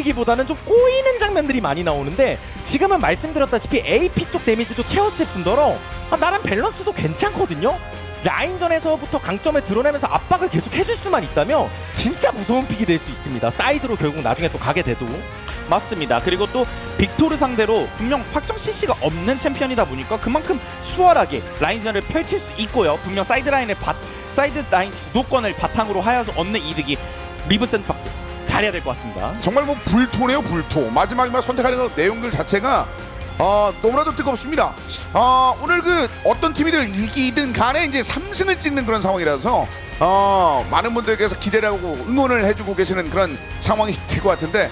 밀리기보다는 좀 꼬이는 장면들이 많이 나오는데 지금은 말씀드렸다시피 AP 쪽 데미지도 채웠을 뿐더러 나름 밸런스도 괜찮거든요. 라인전에서부터 강점을 드러내면서 압박을 계속 해줄 수만 있다면 진짜 무서운 픽이 될 수 있습니다. 사이드로 결국 나중에 또 가게 돼도. 맞습니다. 그리고 또 빅토르 상대로 분명 확정 CC가 없는 챔피언이다 보니까 그만큼 수월하게 라인전을 펼칠 수 있고요. 분명 사이드 라인 주도권을 바탕으로 하여서 얻는 이득이 리브 샌드박스 잘해야 될 것 같습니다. 정말 뭐 불토네요, 불토. 마지막에 선택하는 내용들 자체가 너무나도 뜨겁습니다. 오늘 그 어떤 팀이들 이기든 간에 이제 3승을 찍는 그런 상황이라서 많은 분들께서 기대를 하고 응원을 해주고 계시는 그런 상황이 될 것 같은데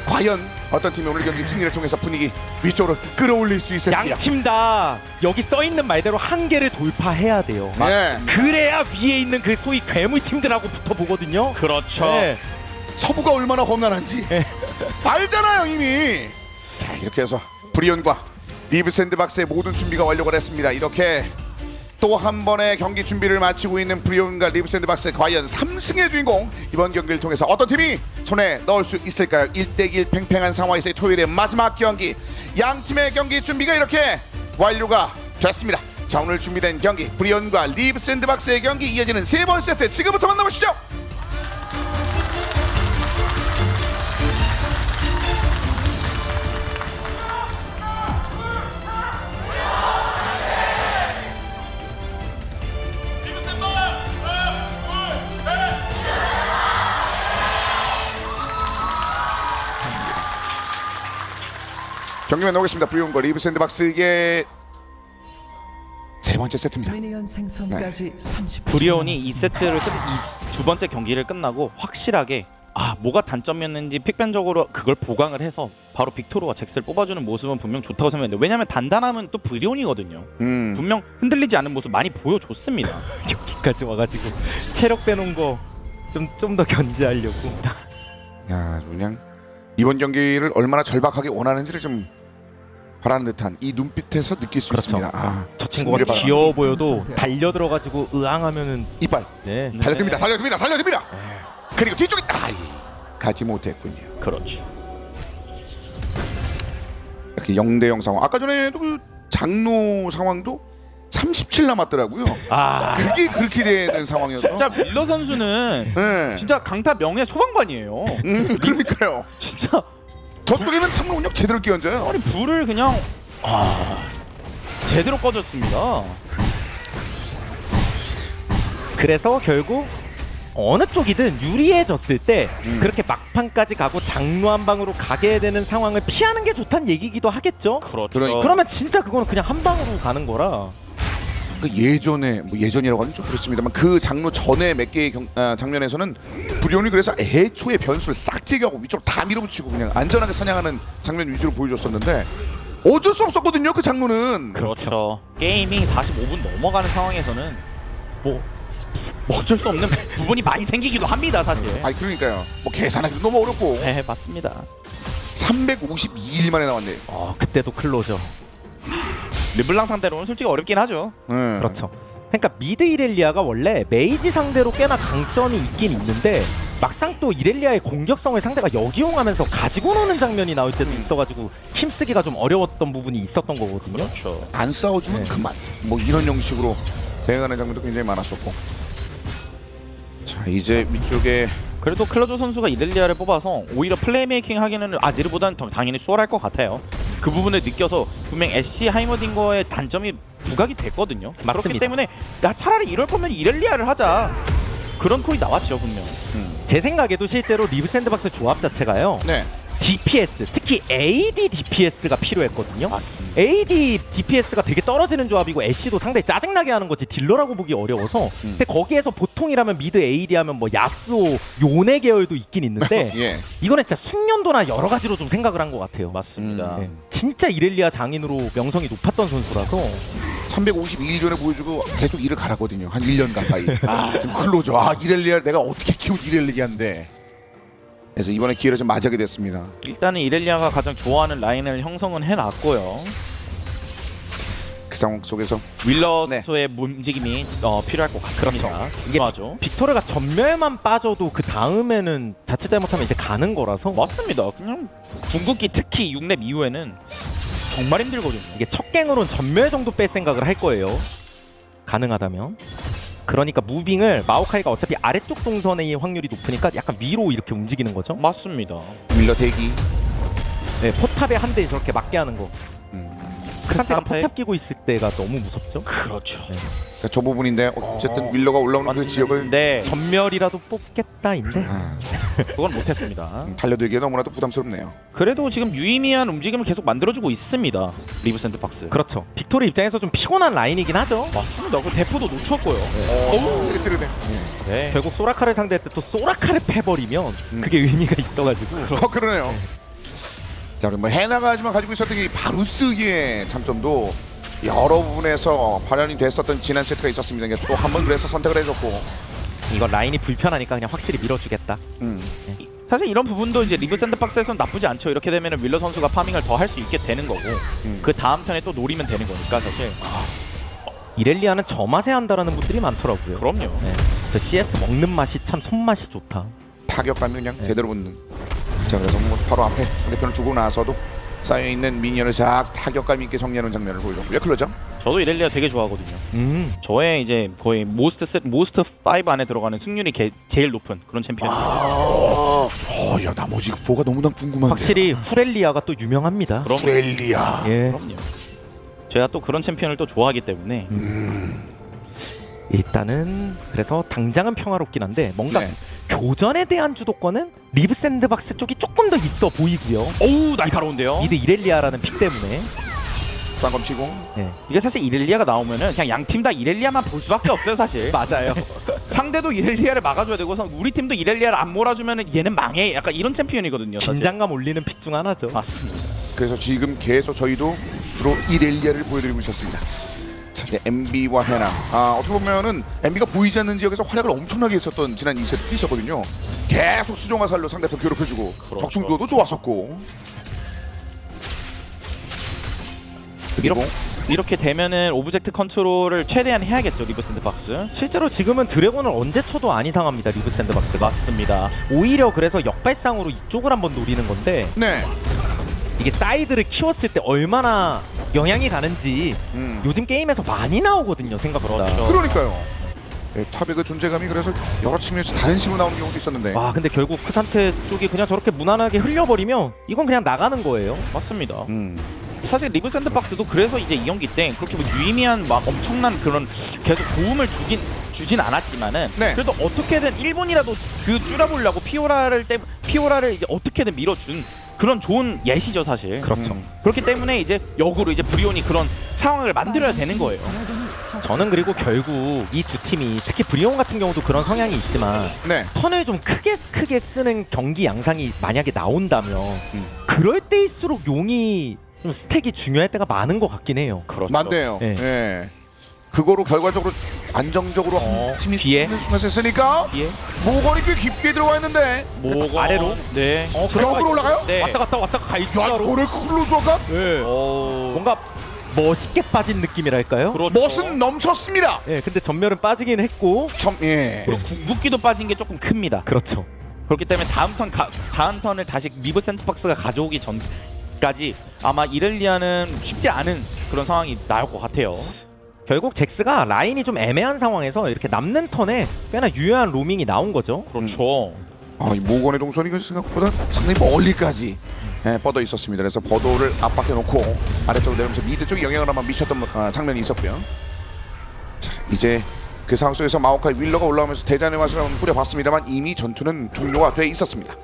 과연 어떤 팀이 오늘 경기 승리를 통해서 분위기 위쪽으로 끌어올릴 수 있을지. 양팀 다 여기 써있는 말대로 한계를 돌파해야 돼요. 네. 그래야 위에 있는 그 소위 괴물 팀들하고 붙어보거든요. 그렇죠. 네. 서부가 얼마나 험난한지 알잖아요 이미. 자, 이렇게 해서 브리온과 리브 샌드박스의 모든 준비가 완료가 됐습니다. 이렇게 또 한 번의 경기 준비를 마치고 있는 브리온과 리브 샌드박스, 과연 3승의 주인공 이번 경기를 통해서 어떤 팀이 손에 넣을 수 있을까요? 1대1 팽팽한 상황에서의 토요일의 마지막 경기, 양 팀의 경기 준비가 이렇게 완료가 됐습니다. 자, 오늘 준비된 경기 브리온과 리브 샌드박스의 경기 이어지는 세 번째 세트 지금부터 만나보시죠. 경기 만나보겠습니다. 브리온과 리브 샌드박스의 세 번째 세트입니다. 미니언 생성까지 30초. 브리온이 이 두 번째 경기를 끝나고 확실하게 뭐가 단점이었는지 픽변적으로 그걸 보강을 해서 바로 빅토르와 잭스를 뽑아주는 모습은 분명 좋다고 생각했는데, 왜냐면 단단함은 또 브리온이거든요. 분명 흔들리지 않는 모습 많이 보여줬습니다. 여기까지 와가지고 체력 빼놓은 거 좀 더 견제하려고. 야, 그냥 이번 경기를 얼마나 절박하게 원하는지를 좀 바라는 듯한 이 눈빛에서 느낄 수 그렇죠. 있습니다. 저 친구가 승리를 귀여워 보여도 달려들어가지고 으앙하면은 이빨 네. 달려듭니다. 달려듭니다. 그리고 뒤쪽에 가지 못했군요. 그렇죠. 이렇게 0대0 상황. 아까 전에도 그 장로 상황도 37 남았더라고요. 그게 그렇게 되는 상황이어서. 진짜 밀러 선수는 네. 진짜 강타 명예 소방관이에요. 그러니까요. 진짜 저쪽에는 창문 운영 제대로 끼얹어요. 아니 불을 그냥 제대로 꺼졌습니다. 그래서 결국 어느 쪽이든 유리해졌을 때 그렇게 막판까지 가고 장로 한 방으로 가게 되는 상황을 피하는 게 좋다는 얘기기도 하겠죠. 그렇죠. 그러니까. 그러면 진짜 그거는 그냥 한 방으로 가는 거라. 그 예전에 뭐 예전이라고 하긴 좀 그렇습니다만 그 장로 전에 몇 개의 장면에서는 브리온이 그래서 애초에 변수를 싹 제거하고 위쪽으로 다 밀어붙이고 그냥 안전하게 사냥하는 장면 위주로 보여줬었는데 어쩔 수 없었거든요. 그 장로는. 그렇죠. 게임이 45분 넘어가는 상황에서는 뭐 어쩔 수 없는 부분이 많이 생기기도 합니다, 사실. 아니 그러니까요. 뭐 계산하기도 너무 어렵고. 네, 맞습니다. 352일 만에 나왔네요. 그때도 클로저. 르블랑 상대로는 솔직히 어렵긴 하죠. 그렇죠. 그러니까 미드 이렐리아가 원래 메이지 상대로 꽤나 강점이 있긴 있는데 막상 또 이렐리아의 공격성을 상대가 역이용하면서 가지고 노는 장면이 나올 때도 있어가지고 힘쓰기가 좀 어려웠던 부분이 있었던 거거든요. 그렇죠. 안 싸워주면 그만. 뭐 이런 형식으로 대응하는 장면도 굉장히 많았었고. 자, 이제 위쪽에 그래도 클로저 선수가 이렐리아를 뽑아서 오히려 플레이메이킹 하기는 아지르보다는 당연히 수월할 것 같아요. 그 부분을 느껴서 분명 애쉬 하이머딩거의 단점이 부각이 됐거든요. 그렇기 맞습니다. 때문에 나 차라리 이럴 거면 이렐리아를 하자, 그런 콜이 나왔죠 분명. 제 생각에도 실제로 리브 샌드박스 조합 자체가요. 네. DPS, 특히 AD DPS가 필요했거든요. 맞습니다. AD DPS가 되게 떨어지는 조합이고 애쉬도 상당히 짜증나게 하는 거지 딜러라고 보기 어려워서. 근데 거기에서 보통이라면 미드 AD 하면 뭐 야스오, 요네 계열도 있긴 있는데 예. 이거는 진짜 숙련도나 여러 가지로 좀 생각을 한 것 같아요. 맞습니다. 네. 진짜 이렐리아 장인으로 명성이 높았던 선수라서 352일 전에 보여주고 계속 일을 갈았거든요. 한 1년 가까이. 지금 클로저. 이렐리아 내가 어떻게 키우지 이렐리아인데. 그래서 이번에 기회를 좀 맞이하게 됐습니다. 일단은 이렐리아가 가장 좋아하는 라인을 형성은 해놨고요. 상황 속에서 윌러 네. 선수의 움직임이 필요할 것 같습니다. 그렇죠. 중요하죠. 빅토르가 전멸만 빠져도 그 다음에는 자칫 잘못하면 이제 가는 거라서 맞습니다. 그냥 궁극기 특히 6렙 이후에는 정말 힘들거든요. 이게 첫 갱으로는 전멸 정도 뺄 생각을 할 거예요. 가능하다면. 그러니까 무빙을 마오카이가 어차피 아래쪽 동선의 확률이 높으니까 약간 위로 이렇게 움직이는 거죠. 맞습니다. 윌러 대기. 네, 포탑에 한 대 저렇게 맞게 하는 거. 그 상태가 상태에- 포탑 끼고 있을 때가 너무 무섭죠. 그렇죠. 그러니까 저 부분인데 어쨌든 윌러가 올라오는 그 지역을 네, 전멸이라도 뽑겠다인데. 그건 못했습니다. 달려들기에 너무나도 부담스럽네요. 그래도 지금 유의미한 움직임을 계속 만들어주고 있습니다. 리브 샌드박스. 그렇죠. 빅토르 입장에서 좀 피곤한 라인이긴 하죠. 맞습니다. 그 대포도 놓쳤고요. 되게 찌르네. 네. 결국 소라카를 상대할 때 또 소라카를 패버리면 그게 의미가 있어가지고. 그러네요. 자, 우리 뭐 해나가지만 가지고 있었던 이 바루스의 장점도 여러 부분에서 발현이 됐었던 지난 세트가 있었습니다. 또 한 번 그래서 선택을 해줬고. 이거 라인이 불편하니까 그냥 확실히 밀어주겠다. 사실 이런 부분도 이제 리브 샌드박스에서는 나쁘지 않죠. 이렇게 되면 윌러 선수가 파밍을 더 할 수 있게 되는 거고 그 다음 턴에 또 노리면 되는 거니까 사실. 이렐리아는 저 맛에 한다라는 분들이 많더라고요. 그럼요. 네. 그 CS 먹는 맛이 참 손맛이 좋다. 타격감이 그냥 제대로 붙는. 자, 그래서 뭐 바로 앞에 상대편을 두고 나서도 쌓여있는 미니언을 싹 타격감 있게 정리하는 장면을 보여줬고. 왜 그러죠? 저도 이렐리아 되게 좋아하거든요. 저의 이제 거의 모스트 5 안에 들어가는 승률이 제일 높은 그런 챔피언입니다. 야, 나머지 보가 너무나 궁금한데. 확실히 후렐리아가 또 유명합니다. 그럼 프렐리아. 예. 그럼요. 제가 또 그런 챔피언을 또 좋아하기 때문에 일단은 그래서 당장은 평화롭긴 한데 뭔가 네. 교전에 대한 주도권은 리브 샌드박스 쪽이 조금 더 있어 보이고요. 어우 날카로운데요. 미드 이렐리아라는 픽 때문에. 쌍검 치고. 네. 이게 사실 이렐리아가 나오면은 그냥 양 팀 다 이렐리아만 볼 수밖에 없어요 사실. 맞아요. 상대도 이렐리아를 막아줘야 되고 우리 팀도 이렐리아를 안 몰아주면은 얘는 망해. 약간 이런 챔피언이거든요. 사실. 긴장감 올리는 픽 중 하나죠. 맞습니다. 그래서 지금 계속 저희도 주로 이렐리아를 보여드리고 있었습니다. 자, 이제 MB와 해나. 어떻게 보면은 MB가 보이지 않는 지역에서 활약을 엄청나게 했었던 지난 2세트 있었거든요. 계속 수정화살로 상대편 괴롭혀주고 그렇죠. 적중도도 좋았었고. 그리고 이렇게 되면은 오브젝트 컨트롤을 최대한 해야겠죠 리브 샌드박스. 실제로 지금은 드래곤을 언제 쳐도 안 이상합니다. 리브 샌드박스가. 맞습니다. 오히려 그래서 역발상으로 이쪽을 한번 노리는 건데 네. 이게 사이드를 키웠을 때 얼마나 영향이 가는지 요즘 게임에서 많이 나오거든요. 생각보다. 그렇죠. 그러니까요. 네, 탑의 그 존재감이 그래서 여러 측면에서 다른 식으로 나오는 경우도 있었는데. 와 근데 결국 크산테 쪽이 그냥 저렇게 무난하게 흘려버리면 이건 그냥 나가는 거예요. 맞습니다. 음. 사실 리브 샌드박스도 그래서 이제 이 경기 때 그렇게 뭐 유의미한 막 엄청난 그런 계속 도움을 주진 않았지만은 네. 그래도 어떻게든 1분이라도 그 줄여보려고 피오라를 이제 어떻게든 밀어준 그런 좋은 예시죠 사실. 그렇죠. 그렇기 때문에 이제 역으로 이제 브리온이 그런 상황을 만들어야 되는 거예요. 저는 그리고 결국 이 두 팀이 특히 브리온 같은 경우도 그런 성향이 있지만 네. 턴을 좀 크게 쓰는 경기 양상이 만약에 나온다면 그럴 때일수록 용이 좀 스택이 중요할 때가 많은 것 같긴 해요. 그렇죠. 맞네요. 네. 예. 그거로 결과적으로 안정적으로 한 팀이 뒤에? 했으니까 뒤에 모건이 꽤 깊게 들어와 있는데. 뭐가 아래로? 네. 역으로 올라가요? 네. 왔다 갔다 갈 야, 줄알아. 이거를 클로저가 네. 뭔가 멋있게 빠진 느낌이랄까요? 그렇죠. 멋은 넘쳤습니다. 예, 근데 전멸은 빠지긴 했고. 예. 그리고 궁극기도 빠진 게 조금 큽니다. 그렇죠. 그렇기 때문에 다음 턴을 다시 리브 샌드박스가 가져오기 전까지 아마 이렐리아는 쉽지 않은 그런 상황이 나올 것 같아요. 결국 잭스가 라인이 좀 애매한 상황에서 이렇게 남는 턴에 꽤나 유효한 로밍이 나온 거죠. 그렇죠. 이 모건의 동선이 그 생각보다 상당히 멀리까지 뻗어 있었습니다. 그래서 버도를 압박해 놓고 아래쪽으로 내려오면서 미드 쪽에 영향을 한번 미쳤던 장면이 있었고요. 자, 이제 그 상황 속에서 마오카이 윌러가 올라오면서 대전의 맛을 한번 뿌려봤습니다만 이미 전투는 종료가 돼 있었습니다.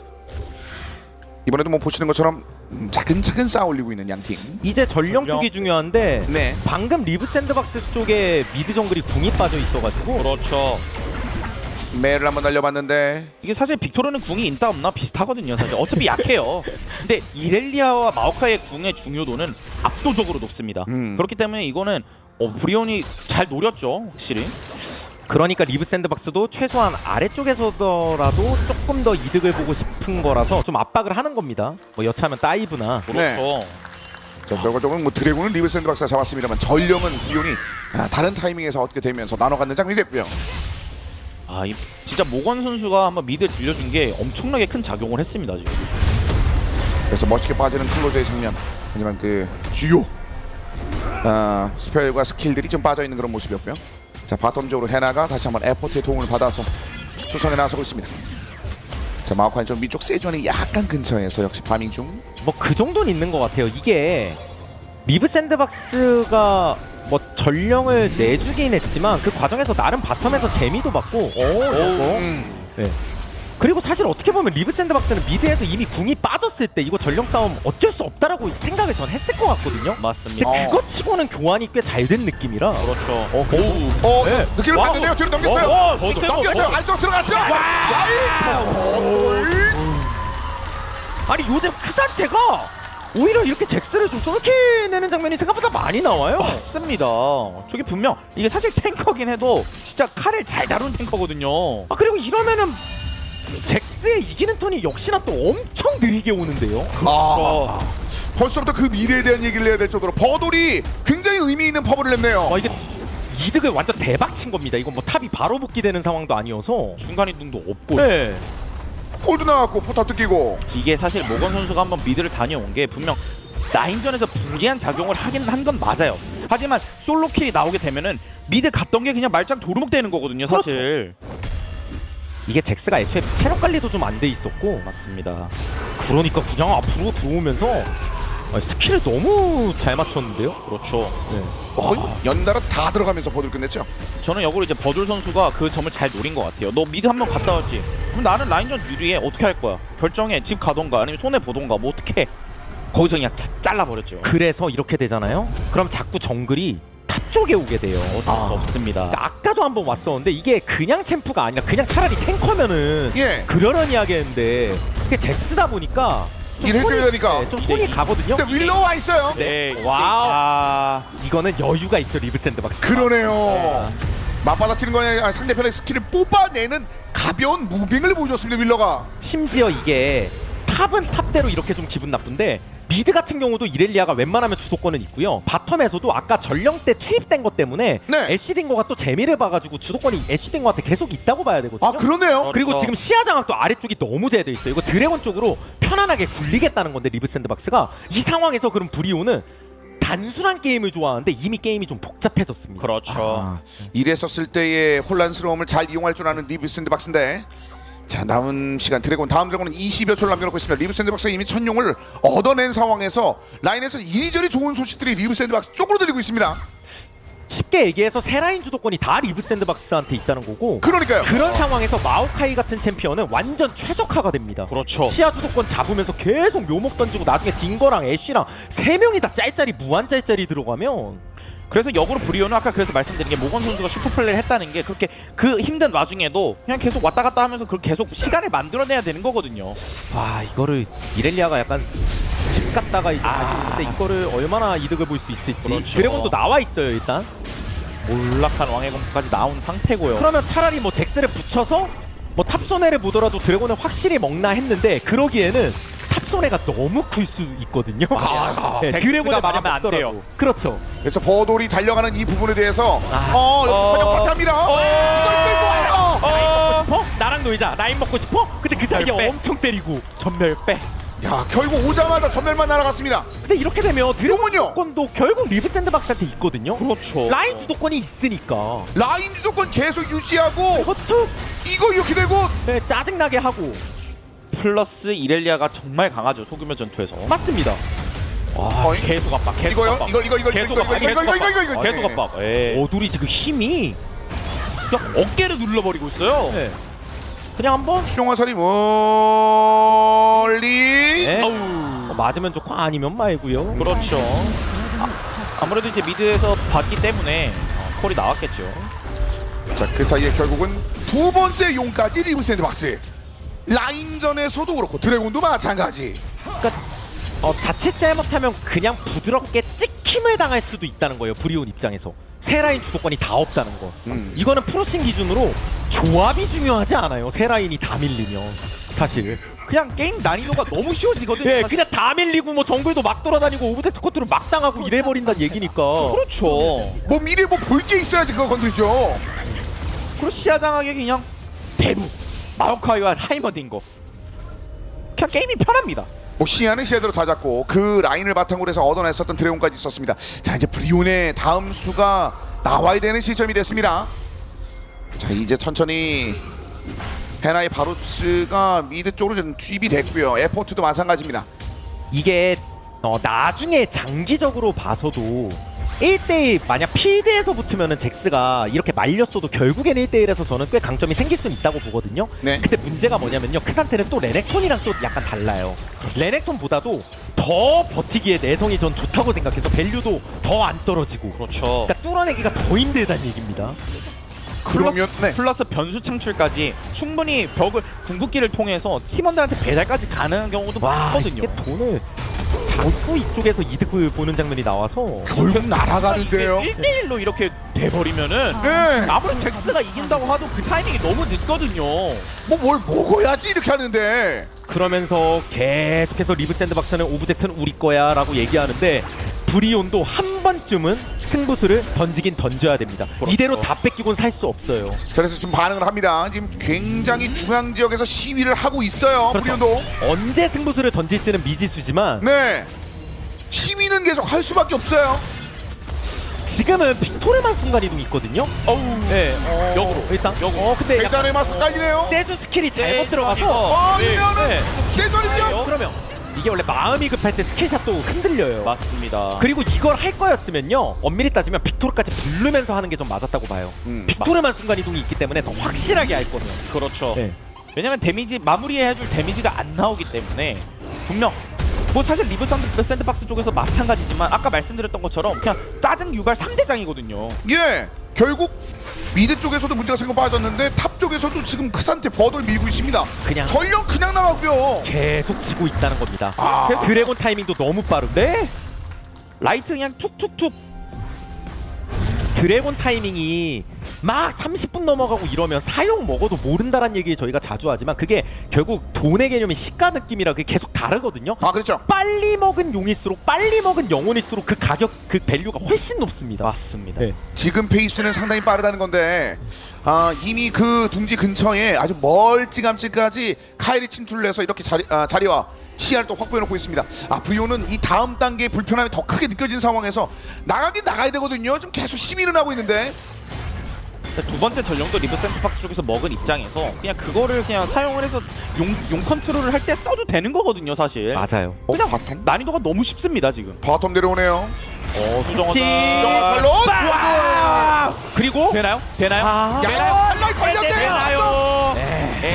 이번에도 뭐 보시는 것처럼 차근차근 쌓아 올리고 있는 양팀. 이제 전령 쪽이 중요한데 네. 방금 리브 샌드박스 쪽에 미드 정글이 궁이 빠져 있어가지고 그렇죠. 매를 한번 날려봤는데 이게 사실 빅토르는 궁이 있다 없나 비슷하거든요. 사실 어차피 약해요. 근데 이렐리아와 마오카이의 궁의 중요도는 압도적으로 높습니다. 그렇기 때문에 이거는 브리온이 잘 노렸죠, 확실히. 그러니까 리브 샌드박스도 최소한 아래쪽에서더라도 조금 더 이득을 보고 싶은 거라서 좀 압박을 하는 겁니다. 뭐 여차하면 다이브나. 그렇죠. 자, 결과적으로 뭐 드래곤은 리브 샌드박스가 잡았습니다만 전령은 브리온이 다른 타이밍에서 얻게 되면서 나눠 갖는 장면이 됐고요. 진짜 모건 선수가 한번 미드 들려준 게 엄청나게 큰 작용을 했습니다 지금. 그래서 멋있게 빠지는 클로저의 장면. 하지만 그 주요 스펠과 스킬들이 좀 빠져 있는 그런 모습이었고요. 자, 바텀 쪽으로 헤나가 다시 한번 에포트의 도움을 받아서 수성에 나서고 있습니다. 자, 마오카이 좀 위쪽 세존이 약간 근처에서 역시 파밍 중. 뭐 그 정도는 있는 것 같아요. 이게 리브 샌드박스가 뭐 전령을 내주긴 했지만 그 과정에서 나름 바텀에서 재미도 봤고 네. 그리고 사실 어떻게 보면 리브 샌드박스는 미드에서 이미 궁이 빠졌을 때 이거 전령 싸움 어쩔 수 없다라고 생각을 전 했을 것 같거든요. 맞습니다. 근데 그거 치고는 교환이 꽤 잘 된 느낌이라. 그렇죠. 네. 느낌을 와우. 봤는데요. 뒤로 넘겼어요. 넘겼어요. 안쪽 들어갔죠. 아니 요즘 그 상태가 오히려 이렇게 잭스를 좀 쏠켜내는 장면이 생각보다 많이 나와요. 맞습니다. 저게 분명 이게 사실 탱커긴 해도 진짜 칼을 잘 다루는 탱커거든요. 아 그리고 이러면은 잭스의 이기는 턴이 역시나 또 엄청 느리게 오는데요. 벌써부터 그 미래에 대한 얘기를 해야 될 정도로 버돌이 굉장히 의미 있는 퍼블을 냈네요. 이게 이득을 완전 대박 친 겁니다. 이건 뭐 탑이 바로 복귀되는 상황도 아니어서. 중간 이동도 없고. 네. 폴도 나왔고 포탑 뜯기고. 이게 사실 모건 선수가 한번 미드를 다녀온 게 분명 라인전에서 불리한 작용을 하긴 한 건 맞아요. 하지만 솔로킬이 나오게 되면은 미드 갔던 게 그냥 말짱 도루묵 되는 거거든요, 사실. 이게 잭스가 애초에 체력 관리도 좀 안 돼 있었고. 맞습니다. 그러니까 그냥 앞으로 들어오면서 스킬을 너무 잘 맞췄는데요. 그렇죠. 거의 연달아 다 들어가면서 버돌 끝냈죠. 저는 역으로 이제 버돌 선수가 그 점을 잘 노린 것 같아요. 너 미드 한 번 갔다 왔지? 그럼 나는 라인전 유리해. 어떻게 할 거야? 결정해. 집 가던가 아니면 손해 보던가 뭐 어떻게 해? 거기서 그냥 잘라버렸죠. 그래서 이렇게 되잖아요. 그럼 자꾸 정글이 탑 쪽에 오게 돼요. 어쩔 수 없습니다. 그러니까 아까도 한번 왔었는데 이게 그냥 챔프가 아니라 그냥 차라리 탱커면은 예. 그러려니 하겠는데 이게 잭스다 보니까 좀 일해줘야 되니까. 네, 좀 손이 가거든요. 근데 윌로우 와 있어요. 네. 와우. 이거는 여유가 있죠 리브 샌드박스. 그러네요. 맞받아치는 거냐 상대편의 스킬을 뽑아내는 가벼운 무빙을 보여줬습니다. 윌러가. 심지어 이게 탑은 탑대로 이렇게 좀 기분 나쁜데 미드 같은 경우도 이렐리아가 웬만하면 주도권은 있고요. 바텀에서도 아까 전령 때 투입된 것 때문에 네. 애쉬딩거가 또 재미를 봐가지고 주도권이 애쉬딩거한테 계속 있다고 봐야 되거든요. 아 그러네요. 그리고 그렇죠. 지금 시야 장악도 아래쪽이 너무 잘 돼 있어요. 이거 드래곤 쪽으로 편안하게 굴리겠다는 건데 리브 샌드박스가 이 상황에서 그럼 브리오는 단순한 게임을 좋아하는데 이미 게임이 좀 복잡해졌습니다. 그렇죠. 이랬었을 때의 혼란스러움을 잘 이용할 줄 아는 리브 샌드박스인데 자 남은 시간 드래곤 다음 드래곤은 20여 초를 남겨놓고 있습니다. 리브 샌드박스가 이미 천룡을 얻어낸 상황에서 라인에서 이리저리 좋은 소식들이 리브 샌드박스 쪽으로 들리고 있습니다. 쉽게 얘기해서 세 라인 주도권이 다 리브 샌드박스한테 있다는 거고 그러니까요. 그런 상황에서 마오카이 같은 챔피언은 완전 최적화가 됩니다. 그렇죠. 시야 주도권 잡으면서 계속 묘목 던지고 나중에 딩거랑 애쉬랑 세 명이 다 짤짤이 무한 짤짤이 들어가면 그래서 역으로 브리오는 아까 그래서 말씀드린 게 모건 선수가 슈퍼플레이를 했다는 게 그렇게 그 힘든 와중에도 그냥 계속 왔다 갔다 하면서 그렇게 계속 시간을 만들어내야 되는 거거든요. 이거를 이렐리아가 약간 집 갔다가 이제 근데 이거를 얼마나 이득을 볼 수 있을지. 그렇죠. 드래곤도 나와 있어요 일단. 몰락한 왕의 검까지 나온 상태고요. 그러면 차라리 뭐 잭스를 붙여서 뭐 탑손해를 보더라도 드래곤을 확실히 먹나 했는데 그러기에는 탑손해가 너무 클 수 있거든요. 잭스가 드래곤을 막으면 안 먹더라도. 돼요. 그렇죠. 그래서 버돌이 달려가는 이 부분에 대해서 여기 파탑니다. 이걸 끌고 와요. 싶어? 나랑 놀자. 라인 먹고 싶어? 근데 그 사이에 빼. 엄청 때리고. 전멸 빼. 야 결국 오자마자 전멸만 날아갔습니다. 근데 이렇게 되면 드래곤 요건요. 주도권도 결국 리브 샌드박스한테 있거든요. 그렇죠. 라인 주도권이 있으니까. 라인 주도권 계속 유지하고 이것도 이거 이렇게 되고 짜증나게 하고. 플러스 이렐리아가 정말 강하죠. 소규모 전투에서. 맞습니다. 와, 계속 압박. 계속 이거요? 압박. 이거 계속 압박. 이거. 계속 압박. 예. 어둘이 지금 힘이 그냥 어깨를 눌러버리고 있어요. 네. 그냥 한번 수용화살이 멀리. 네. 아우. 맞으면 좋고 아니면 말고요. 그렇죠. 아무래도 이제 미드에서 봤기 때문에 콜이 나왔겠죠. 자 그 사이에 결국은 두 번째 용까지 리브 샌드박스. 라인전에서도 그렇고 드래곤도 마찬가지. 그러니까 자칫 잘못하면 그냥 부드럽게 찍힘을 당할 수도 있다는 거예요. 브리온 입장에서 세 라인 주도권이 다 없다는 거. 이거는 프로싱 기준으로 조합이 중요하지 않아요. 세 라인이 다 밀리면 사실. 그냥 게임 난이도가 너무 쉬워지거든요. 예, 사실. 그냥 다 밀리고 뭐 정글도 막 돌아다니고 오브젝트 컨트롤 막 당하고 이래버린다는 얘기니까. 그렇죠. 뭐 미래 뭐 볼 게 있어야지 그거 건드리죠. 그리고 시야장하게 그냥 대부 마오카이와 하이머딩거 그냥 게임이 편합니다. 뭐 시야는 시야대로 다 잡고 그 라인을 바탕으로 해서 얻어냈었던 드래곤까지 있었습니다. 자 이제 브리온의 다음 수가 나와야 되는 시점이 됐습니다. 자 이제 천천히 헤나의 바루스가 미드 쪽으로 좀 투입이 됐고요. 에포트도 마찬가지입니다. 이게 나중에 장기적으로 봐서도 1대1 만약 필드에서 붙으면은 잭스가 이렇게 말렸어도 결국에는 1대1에서 저는 꽤 강점이 생길 수는 있다고 보거든요. 네. 근데 문제가 뭐냐면요. 크산테는 또 레넥톤이랑 또 약간 달라요. 레넥톤보다도 더 버티기에 내성이 전 좋다고 생각해서 밸류도 더 안 떨어지고. 그렇죠. 그러니까 뚫어내기가 더 힘들다는 얘기입니다. 그러면 네. 플러스 변수 창출까지 충분히 벽을 궁극기를 통해서 팀원들한테 배달까지 가능한 경우도 많거든요. 이게 돈을 자꾸 이쪽에서 이득을 보는 장면이 나와서 결국 날아가는데요. 1대1로 이렇게 돼버리면은 네. 아무리 잭스가 이긴다고 하도 그 타이밍이 너무 늦거든요. 뭐 뭘 먹어야지 이렇게 하는데. 그러면서 계속해서 리브 샌드박스는 오브젝트는 우리 거야 라고 얘기하는데 브리온도 한 번쯤은 승부수를 던지긴 던져야 됩니다. 그렇죠. 이대로 다 뺏기곤 살 수 없어요. 그래서 지금 반응을 합니다. 지금 굉장히 중앙 지역에서 시위를 하고 있어요. 그렇죠. 브리온도. 언제 승부수를 던질지는 미지수지만 네. 시위는 계속 할 수밖에 없어요. 지금은 빅토르만 순간이동이 있거든요. 어우, 네, 역으로. 일단 역으로. 근데 약간 일단의 마스 깔리네요. 세주 스킬이 잘못 네, 들어가서 아니면은 네. 세전이면 그러면 이게 원래 마음이 급할 때 스킬샷도 흔들려요. 맞습니다. 그리고 이걸 할 거였으면요 엄밀히 따지면 빅토르까지 부르면서 하는 게 좀 맞았다고 봐요. 빅토르만 순간이동이 있기 때문에 더 확실하게 할 거면. 그렇죠. 네. 왜냐면 데미지 마무리해줄 데미지가 안 나오기 때문에 분명 뭐 사실 리브 샌드박스 쪽에서 마찬가지지만 아까 말씀드렸던 것처럼 그냥 짜증 유발 3대장이거든요. 예. 결국 미드 쪽에서도 문제가 생겨 빠졌는데 탑 쪽에서도 지금 크산테 버더를 밀고 있습니다. 그냥 전령 그냥 나가고요. 계속 지고 있다는 겁니다. 아. 드래곤 타이밍도 너무 빠른데 라이트 그냥 툭툭툭. 드래곤 타이밍이 막 30분 넘어가고 이러면 사용 먹어도 모른다란 얘기 저희가 자주 하지만 그게 결국 돈의 개념이 시가 느낌이라 그게 계속 다르거든요. 아 그렇죠. 빨리 먹은 용일수록 빨리 먹은 영혼일수록 그 가격 그 밸류가 훨씬 높습니다. 맞습니다. 네. 지금 페이스는 상당히 빠르다는 건데 이미 그 둥지 근처에 아주 멀찌감치까지 카일이 침투를 해서 이렇게 자리와 시야를 또 확보해놓고 있습니다. 브리오는 이 다음 단계의 불편함이 더 크게 느껴진 상황에서 나가긴 나가야 되거든요. 좀 계속 시위는 하고 있는데 두 번째 전령도 리브 샌드박스 쪽에서 먹은 입장에서 그냥 그거를 그냥 사용을 해서 용 컨트롤을 할 때 써도 되는 거거든요, 사실. 맞아요. 그냥 바텀? 난이도가 너무 쉽습니다, 지금. 바텀 내려오네요. 수정화. 발로 빠! 그리고 되나요? 되나요? 아, 팔로 걸렸네요. 되나요?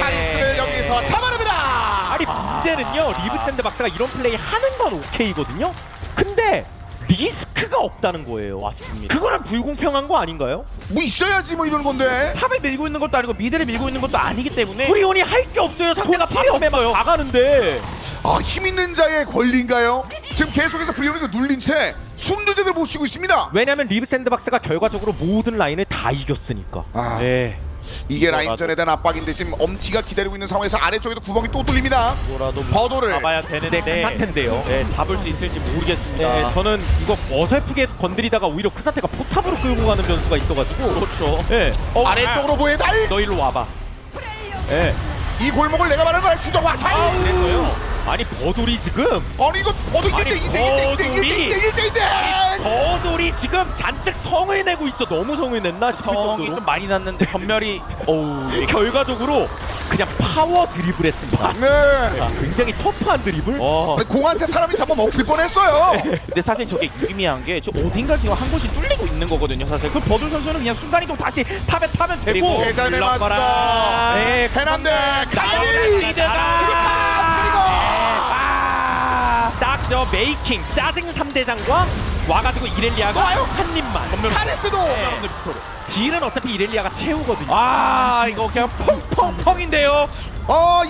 카리스를 여기서 잡아냅니다. 아니 문제는요 리브 샌드박스가 이런 플레이 하는 건 오케이거든요. 근데 리스크가 없다는 거예요. 맞습니다. 그거는 불공평한 거 아닌가요? 뭐 있어야지 뭐 이런 건데. 탑을 밀고 있는 것도 아니고 미드를 밀고 있는 것도 아니기 때문에 브리온이 할 게 없어요. 상대가 본질이 바텀에 막 없어요. 나가는데 힘 있는 자의 권리인가요? 지금 계속해서 브리온이 눌린 채 숨도 못 쉬고 있습니다. 왜냐면 리브 샌드박스가 결과적으로 모든 라인을 다 이겼으니까. 네. 이게 라인전에 대한 압박인데 지금 엄지가 기다리고 있는 상황에서 아래쪽에도 구멍이 또 뚫립니다. 뭐라도 버도를 잡아야 네, 되는데 그럴 텐데요. 네, 잡을 수 있을지 모르겠습니다. 네, 저는 이거 어설프게 건드리다가 오히려 크산테가 포탑으로 끌고 가는 변수가 있어가지고. 그렇죠. 네. 아래쪽으로 보내달. 너 일로 와봐. 네. 이 골목을 내가 말하는 거야. 수정 와살. 그래서요. 아니 버돌이 지금 아니 이거 버도 아니, 1대1대1대1대1대1대1 버돌이 지금 잔뜩 성을 내고 있죠. 너무 성을 냈나 싶을 성이 정도로. 좀 많이 났는데 전멸이 어우 결과적으로 그냥 파워 드리블했습니다. 네. 굉장히 터프한 드리블. 공한테 사람이 잡아 먹힐 뻔했어요. 근데 사실 저게 유의미한 게 저 어딘가 지금 한 곳이 뚫리고 있는 거거든요. 사실 그 버들 선수는 그냥 순간이동 다시 탑에 타면 되고 그리고 대전에 물러가라. 맞다. 네, 해남대 카리. 딱 저 메이킹 짜증 3대장과 와가지고 이렐리아가 와요? 한 입만. 카리스도. 딜은 어차피 이렐리아가 채우거든요. 이거 그냥 펑펑펑인데요.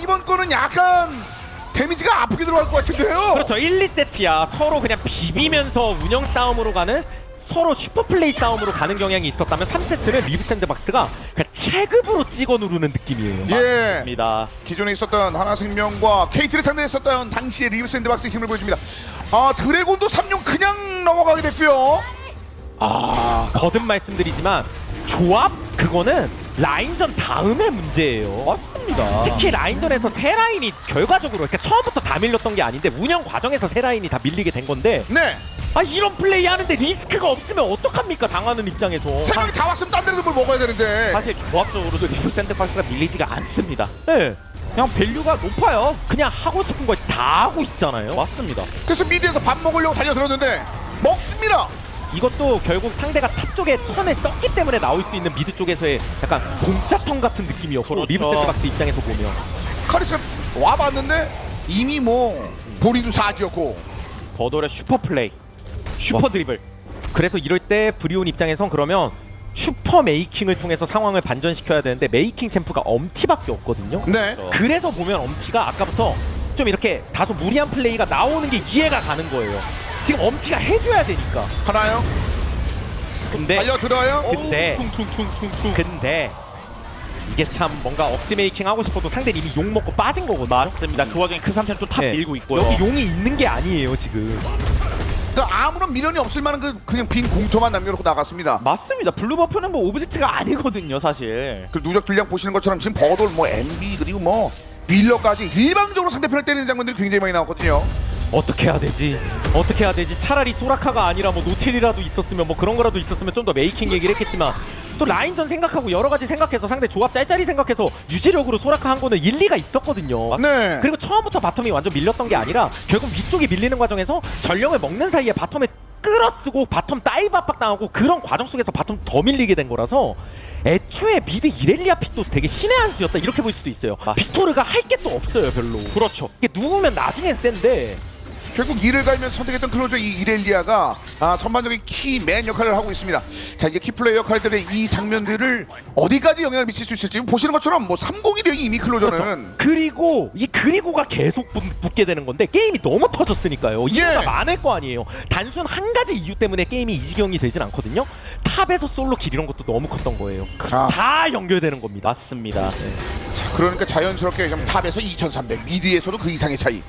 이번 거는 약간 데미지가 아프게 들어갈 것 같은데요. 그렇죠. 1, 2세트야 서로 그냥 비비면서 운영 싸움으로 가는 서로 슈퍼플레이 싸움으로 가는 경향이 있었다면 3세트는 리브 샌드박스가 그냥 체급으로 찍어 누르는 느낌이에요. 예. 입니다. 기존에 있었던 하나생명과 KT를 상대했었던 당시의 리브 샌드박스의 힘을 보여줍니다. 아 드래곤도 3용 그냥 넘어가게 됐고요. 거듭 말씀드리지만 조합 그거는 라인전 다음의 문제예요. 맞습니다. 특히 라인전에서 세 라인이 결과적으로 그러니까 처음부터 다 밀렸던 게 아닌데 운영 과정에서 세 라인이 다 밀리게 된 건데 네. 이런 플레이 하는데 리스크가 없으면 어떡합니까? 당하는 입장에서. 세 명이 다 왔으면 딴 데서 뭘 먹어야 되는데. 사실 조합적으로도 리브 샌드박스가 밀리지가 않습니다. 네. 그냥 밸류가 높아요. 그냥 하고 싶은 거 다 하고 있잖아요. 맞습니다. 그래서 미드에서 밥 먹으려고 달려들었는데 먹습니다. 이것도 결국 상대가 탑 쪽에 턴을 썼기 때문에 나올 수 있는 미드 쪽에서의 약간 공짜턴 같은 느낌이었고 그렇죠. 리브 샌드박스 입장에서 보면 카리스가 와봤는데 이미 뭐 본인도 사지였고. 버돌의 슈퍼플레이, 슈퍼 드리블. 그래서 이럴 때 브리온 입장에선 그러면 슈퍼 메이킹을 통해서 상황을 반전시켜야 되는데 메이킹 챔프가 엄티밖에 없거든요. 네. 그래서 보면 엄티가 아까부터 좀 이렇게 다소 무리한 플레이가 나오는 게 이해가 가는 거예요. 지금 엄티가 해줘야 되니까. 하나요? 근데 달려들어요. 근데 퉁퉁퉁퉁퉁. 근데 이게 참 뭔가 억지 메이킹 하고 싶어도 상대는 이미 욕 먹고 빠진 거거든요. 맞습니다. 그 와중에 그 상태는 또 탑 네. 밀고 있고요. 여기 용이 있는 게 아니에요 지금. 그러니까 아무런 미련이 없을 만한 그냥 빈 공터만 남겨놓고 나갔습니다. 맞습니다. 블루버프는 뭐 오브젝트가 아니거든요, 사실. 그 누적 분량 보시는 것처럼 지금 버돌 뭐 MB 그리고 뭐 딜러까지 일방적으로 상대편을 때리는 장면들이 굉장히 많이 나왔거든요. 어떻게 해야 되지? 어떻게 해야 되지? 차라리 소라카가 아니라 뭐 노틸이라도 있었으면 뭐 그런 거라도 있었으면 좀 더 메이킹 얘기를 했겠지만 또 라인전 생각하고 여러 가지 생각해서 상대 조합 짤짤이 생각해서 유지력으로 소라카 한 거는 일리가 있었거든요. 네. 그리고 처음부터 바텀이 완전 밀렸던 게 아니라 결국 위쪽이 밀리는 과정에서 전령을 먹는 사이에 바텀에 끌어쓰고 바텀 다이브 압박당하고 그런 과정 속에서 바텀 더 밀리게 된 거라서 애초에 미드 이렐리아 픽도 되게 신의 한 수였다 이렇게 볼 수도 있어요. 빅토르가 할 게 또 없어요 별로. 그렇죠. 이게 누우면 나중엔 센데 결국 이를 갈면서 선택했던 클로저 이 이렐리아가 전반적인 키맨 역할을 하고 있습니다. 자 이제 키플레이 역할들의 이 장면들을 어디까지 영향을 미칠 수 있을지 보시는 것처럼 뭐 3공이 되기 이미 클로저는 그렇죠. 그리고 이 그리고가 계속 붙게 되는 건데 게임이 너무 터졌으니까요. 이유가 예. 많을 거 아니에요. 단순 한 가지 이유 때문에 게임이 이 지경이 되진 않거든요. 탑에서 솔로 길 이런 것도 너무 컸던 거예요. 다 연결되는 겁니다. 맞습니다. 자, 그러니까 자연스럽게 좀 탑에서 2300 미드에서도 그 이상의 차이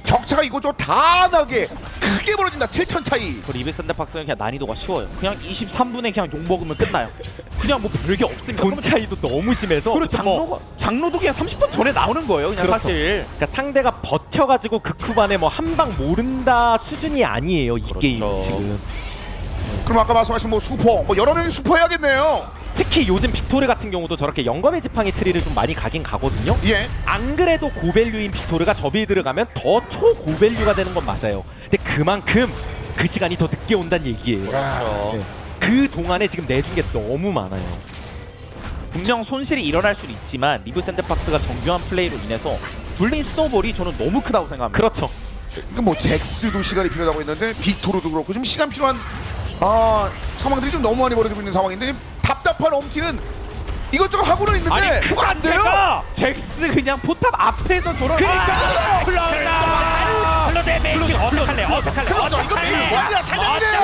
격차가 이곳저곳 다 나게 크게 벌어진다. 7000 차이. 그 리브 샌드박스는 그냥 난이도가 쉬워요. 그냥 23분에 그냥 욕 먹으면 끝나요. 그냥 뭐 별게 없습니다. 돈 차이도 너무 심해서 그리고 뭐 장로도 그냥 30분 전에 나오는 거예요. 그냥 그렇죠. 사실. 그러니까 상대가 버텨가지고 그 후반에 뭐 한 방 모른다 수준이 아니에요 이 그렇죠. 게임 지금. 그럼 아까 말씀하신 뭐 수퍼 뭐 여러 명이 수퍼 해야겠네요. 특히 요즘 빅토르 같은 경우도 저렇게 영검의 지팡이 트리를 좀 많이 가긴 가거든요. 예. 안 그래도 고밸류인 빅토르가 저비에 들어가면 더 초고밸류가 되는 건 맞아요. 근데 그만큼 그 시간이 더 늦게 온다는 얘기예요. 그렇죠. 네. 그 동안에 지금 내준 게 너무 많아요. 분명 손실이 일어날 수는 있지만 리브 샌드박스가 정교한 플레이로 인해서 불린 스노우볼이 저는 너무 크다고 생각합니다. 그렇죠. 그 뭐 잭스도 시간이 필요하다고 했는데 빅토르도 그렇고 좀 시간 필요한 상황들이 좀 너무 많이 벌어지고 있는 상황인데 답답한 엄티는 이것저것 하고는 있는데 그거 안 돼요. 잭스 그냥 포탑 앞에서 돌아. 그러니까 클로드의 매칭 어떡할래? 클로저 이거 매일 뭐하냐 사장이래요.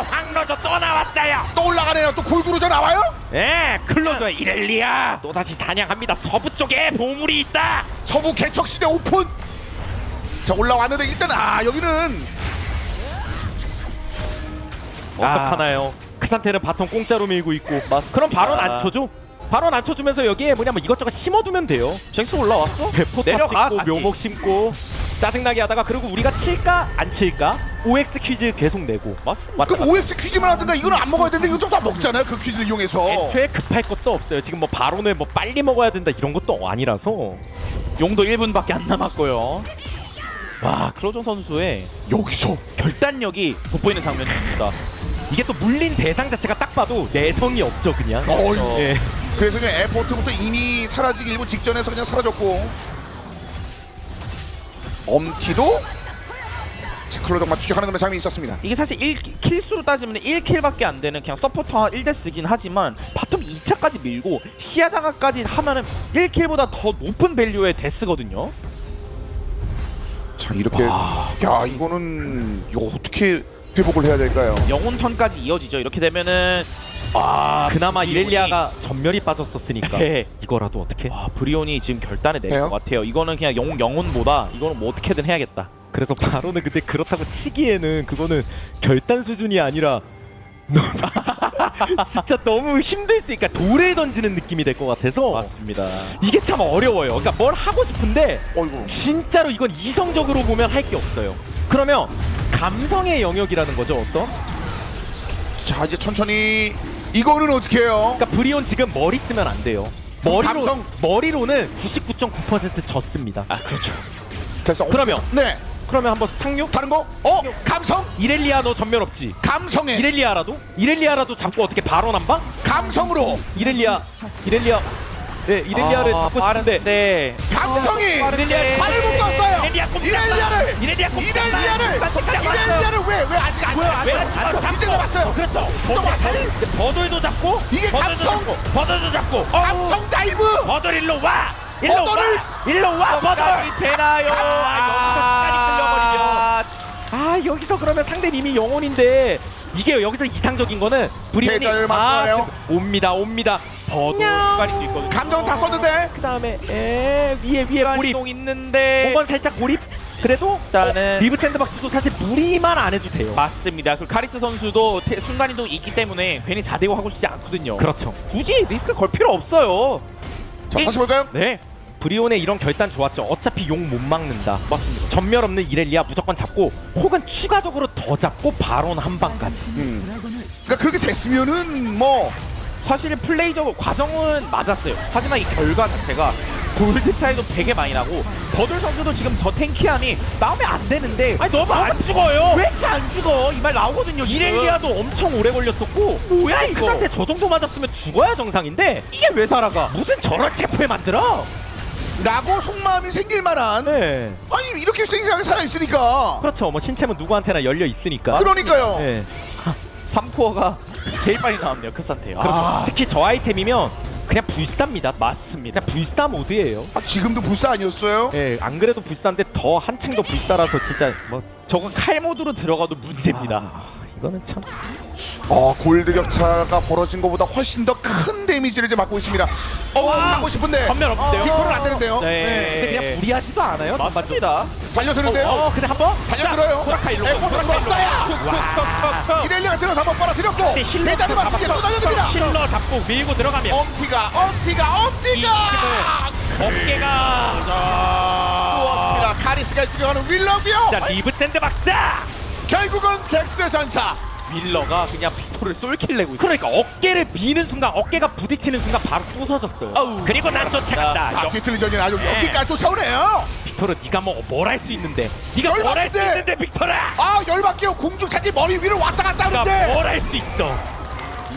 황로저 또 나왔어요. 또 올라가네요. 또 골구루저 나와요. 네, 클로저의 이렐리아 또 다시 사냥합니다. 서부 쪽에 보물이 있다. 서부 개척 시대 오픈. 자 올라왔는데 일단 여기는 어떡하나요? 그 상태는 바텀 공짜로 밀고 있고 그럼 발언 안 쳐줘? 발언 안 쳐주면서 여기에 뭐냐면 이것저것 심어두면 돼요. 잭스 올라왔어? 포탑 내려가, 짓고 다시. 묘목 심고 짜증나게 하다가 그리고 우리가 칠까 안 칠까 OX 퀴즈 계속 내고 맞습니다. 그럼 OX 퀴즈만 하든가 이거는 안 먹어야 되는데 이거 좀 다 먹잖아요. 그 퀴즈를 이용해서. 애초에 급할 것도 없어요. 지금 뭐 발언을 뭐 빨리 먹어야 된다 이런 것도 아니라서. 용도 1분밖에 안 남았고요. 와, 클로저 선수의 여기서 결단력이 돋보이는 장면입니다. 이게 또 물린 대상 자체가 딱 봐도 내성이 없죠 그냥. 예. 그래서 그냥 에포트부터 이미 사라지기 일부 직전에서 그냥 사라졌고 엄티도 클로저만 추격하는 그런 장면이 있었습니다. 이게 사실 1킬수로 따지면 1킬밖에 안 되는 그냥 서포터 1데스긴 하지만 바텀 2차까지 밀고 시야 장악까지 하면은 1킬보다 더 높은 밸류의 데스거든요. 자 이렇게 야 이거는 이거 어떻게 회복을 해야 될까요? 영혼 턴까지 이어지죠. 이렇게 되면은 그나마 브리온이- 이렐리아가 전멸이 빠졌었으니까 네. 이거라도 어떻게? 브리온이 지금 결단을 내릴 해요? 것 같아요. 이거는 그냥 영혼보다 이거는 뭐 어떻게든 해야겠다. 그래서 바로는 근데 그렇다고 치기에는 그거는 결단 수준이 아니라 너무 진짜 너무 힘들 수 있으니까 돌에 던지는 느낌이 될 것 같아서 맞습니다. 이게 참 어려워요. 그러니까 뭘 하고 싶은데 어이구. 진짜로 이건 이성적으로 보면 할 게 없어요. 그러면 감성의 영역이라는 거죠, 어떤? 자 이제 천천히 이거는 어떻게 해요? 그러니까 브리온 지금 머리 쓰면 안 돼요. 감성? 머리로는 99.9% 졌습니다. 그렇죠. 자, 그래서 그러면 네 그러면 한번 상륙? 다른 거? 감성? 이렐리아 너 전면 없지? 감성에 이렐리아라도 잡고 어떻게 바론 한 방? 감성으로 이렐리아 네 이렐리아를 잡고 싶은데 네. 감성이 이렐리아 발을 묶었어요. 이렐리아를 이렐리아를 왜 아직 안 이제 잡았어요. 그렇죠. 또 왔어요? 버들도 잡고 이게 감성 버들도 잡고 감성 다이브 버들 일로 와 버들이 되나요? 여기서 그러면 상대 이미 영혼인데 이게 여기서 이상적인 거는 브리온이 대자를 맞나요? 옵니다 버들 순간이도 있거든요. 감정 다 썼는데 그 다음에 위에 고립 이동 있는데 5번 살짝 고립 그래도 일단은 리브 샌드박스도 사실 무리만 안 해도 돼요. 맞습니다. 그리고 카리스 선수도 순간이동이 있기 때문에 괜히 4대5 하고 싶지 않거든요. 그렇죠. 굳이 리스크 걸 필요 없어요. 자 다시 볼까요? 네, 브리온의 이런 결단 좋았죠. 어차피 용 못 막는다. 맞습니다. 전멸 없는 이렐리아 무조건 잡고 혹은 추가적으로 더 잡고 바론 한 방까지. 그러니까 그렇게 됐으면은 뭐 사실 플레이적 과정은 맞았어요. 하지만 이 결과 자체가 골드 차이도 되게 많이 나고 버들 선수도 지금 저 탱키함이 나오면 안 되는데 아니 너무 안 죽어요. 왜 이렇게 안 죽어? 이 말 나오거든요. 지금. 이렐리아도 엄청 오래 걸렸었고 뭐야 이거? 큰한테 저 정도 맞았으면 죽어야 정상인데 이게 왜 살아가? 무슨 저런 체포에 만들어? 라고 속마음이 생길 만한 네. 아니 이렇게 생생하게 살아있으니까 그렇죠. 뭐 신체는 누구한테나 열려 있으니까. 그러니까요. 네. 3코어가 제일 빨리 나왔네요. 크산테. 그렇죠. 특히 저 아이템이면 그냥 불사입니다. 맞습니다. 그냥 불사 모드예요. 지금도 불사 아니었어요? 예, 안 그래도 불사인데 더 한층 더 불사라서 진짜 뭐 저건 칼 모드로 들어가도 문제입니다. 이거는 참. 골드 격차가 벌어진 것보다 훨씬 더 큰 데미지를 이제 받고 있습니다. 하고 싶은데 전멸 없는데요? 빅토르는 안 되는데요. 네. 근데 그냥 무리하지도 않아요. 맞습니다. 달려드는데요. 근데 한번 달려들어요. 소라카 일로. 에코를 왔어요. 이렐리아가 들어서 한번 빨아들였고 대자리 맞추기에 또 달려듭니다. 힐러 잡고 밀고 들어가면 엄티가 어깨가 또 엄티라 카리스가 들어가는 윌러비오. 자 리브 샌드박스. 결국은 잭스의 전사. 밀러가 그냥 빅토를 쏠킬 내고 있어요. 그러니까 어깨를 미는 순간 어깨가 부딪히는 순간 바로 부서졌어요. 아우. 그리고 난 쫓아간다. 빅토르 전이 아주 네. 여기까지 쫓아오네요. 빅토르 네가 뭘 할 수 있는데? 네가 뭘 할 수 열받네. 있는데 빅토르? 열받게요. 공중 차지 머리 위를 왔다 갔다 네가 하는데 뭘 할 수 있어?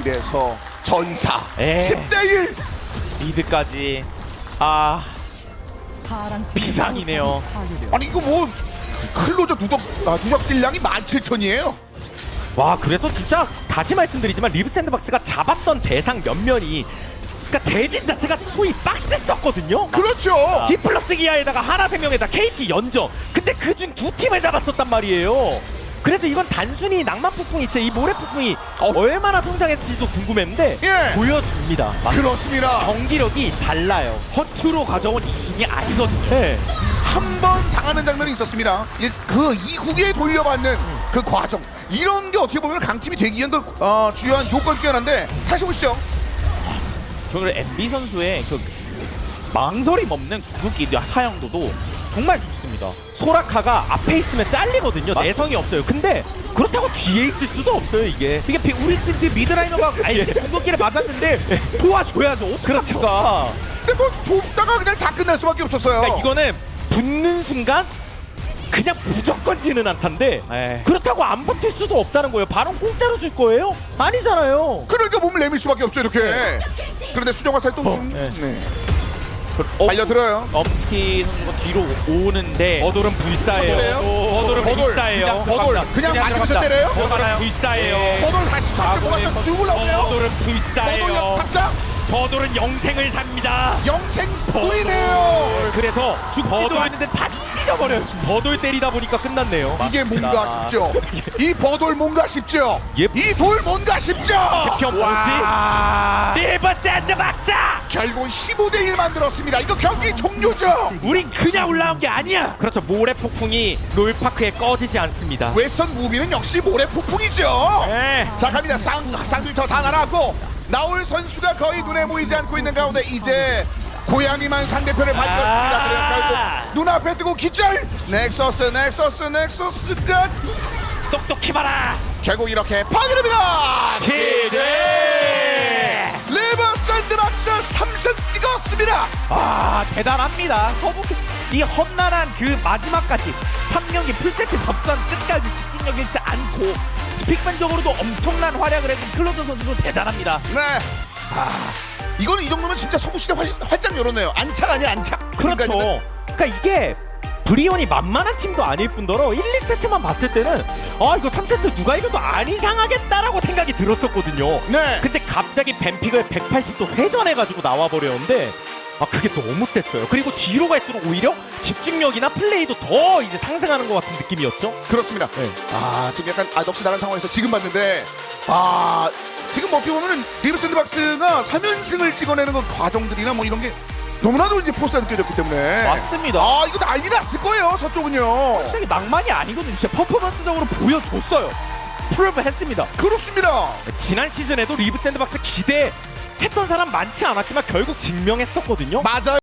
이래서 전사 에. 10대1 미드까지 비상이네요. 아니 이거 뭐 클로저 누적 딜량이 17,000이에요. 와 그래서 진짜 다시 말씀드리지만 리브 샌드박스가 잡았던 대상 몇몇이 그러니까 대진 자체가 소위 빡셌었거든요. 그렇죠. 디플러스 기아에다가 하나생명에다 KT 연정 근데 그중 두 팀을 잡았었단 말이에요. 그래서 이건 단순히 낭만 폭풍이 이 모래 폭풍이 얼마나 성장했을지도 궁금했는데 예. 보여줍니다. 그렇습니다. 경기력이 달라요. 허투루 가져온 2승이 아니거든요. 네. 한 번 당하는 장면이 있었습니다. 그 이후에 돌려받는 그 과정 이런 게 어떻게 보면 강팀이 되기 위한 그 주요한 요건 중에 하나인데 다시 보시죠. 저는 MB 선수의 그 망설임 없는 궁극기 사용도도 정말 좋습니다. 소라카가 앞에 있으면 잘리거든요. 맞- 내성이 없어요. 근데 그렇다고 뒤에 있을 수도 없어요. 이게 우리 팀 지금 미드라이너가 궁극기를 맞았는데 도와줘야죠. 그렇죠. 근데 뭐 돕다가 그냥 다 끝날 수밖에 없었어요. 그러니까 이거는 붙는 순간 그냥 무조건 지는 않단데 에이. 그렇다고 안 붙을 수도 없다는 거예요. 바로 공짜로 줄 거예요? 아니잖아요. 그러니까 몸을 내밀 수밖에 없죠 이렇게. 그런데 수정화 살또 달려들어요. 엄티 선수가 뒤로 오는데 버돌은 불사예요. 버돌은 버돌. 불사예요. 버돌 그냥 맞으면서 때려요. 버돌은 불사예요. 버돌 다시 잡고 죽으려고요. 버돌은 버돌 불사예요. 역탑자 버돌은 영생을 삽니다. 영생 뿌리네요. 그래서 죽기도 했는데 다 찢어버려요. 버돌 때리다 보니까 끝났네요. 이게 뭔가 싶죠. 이 버돌 뭔가 싶죠. 예. 이 돌 뭔가 싶죠. 와. 네버 샌드박스. 결국 15대 1 만들었습니다. 이거 경기 종료죠. 우린 그냥 올라온 게 아니야. 그렇죠. 모래 폭풍이 롤파크에 꺼지지 않습니다. 웨스턴 무비는 역시 모래 폭풍이죠. 네. 자 갑니다. 쌍둥이터 다 날아왔고 나올 선수가 거의 눈에 보이지 않고 있는 가운데 이제 고양이만 상대편을 발견했습니다. 그래서 결국 눈앞에 뜨고 기절. 넥서스가 똑똑히 봐라. 결국 이렇게 파괴됩니다. 제대. 리버 샌드박스 3승 찍었습니다. 아 대단합니다. 서부 이 험난한 그 마지막까지 3경기 풀세트 접전 끝까지 집중력 잃지 않고 픽맨적으로도 엄청난 활약을 했던 클로저 선수도 대단합니다. 네. 이거는 이 정도면 진짜 서부시대 활짝 열었네요. 안착 아니야 안착. 그렇죠. 그러니까 이게 브리온이 만만한 팀도 아닐 뿐더러 1, 2세트만 봤을 때는 이거 3세트 누가 이겨도 안 이상하겠다라고 생각이 들었었거든요. 네. 근데 갑자기 뱀픽을 180도 회전해가지고 나와버렸는데 그게 너무 셌어요. 그리고 뒤로 갈수록 오히려 집중력이나 플레이도 더 이제 상승하는 것 같은 느낌이었죠. 그렇습니다. 네. 지금 약간 넋이 나간 상황에서 지금 봤는데 지금 어떻게 보면은 리브 샌드박스가 3연승을 찍어내는 그 과정들이나 뭐 이런 게 너무나도 이제 포스가 느껴졌기 때문에 맞습니다. 이거 난리 났을 거예요 서쪽은요. 확실히 낭만이 아니거든요. 진짜 퍼포먼스적으로 보여줬어요. 프로브 했습니다. 그렇습니다. 지난 시즌에도 리브 샌드박스 기대했던 사람 많지 않았지만 결국 증명했었거든요. 맞아요.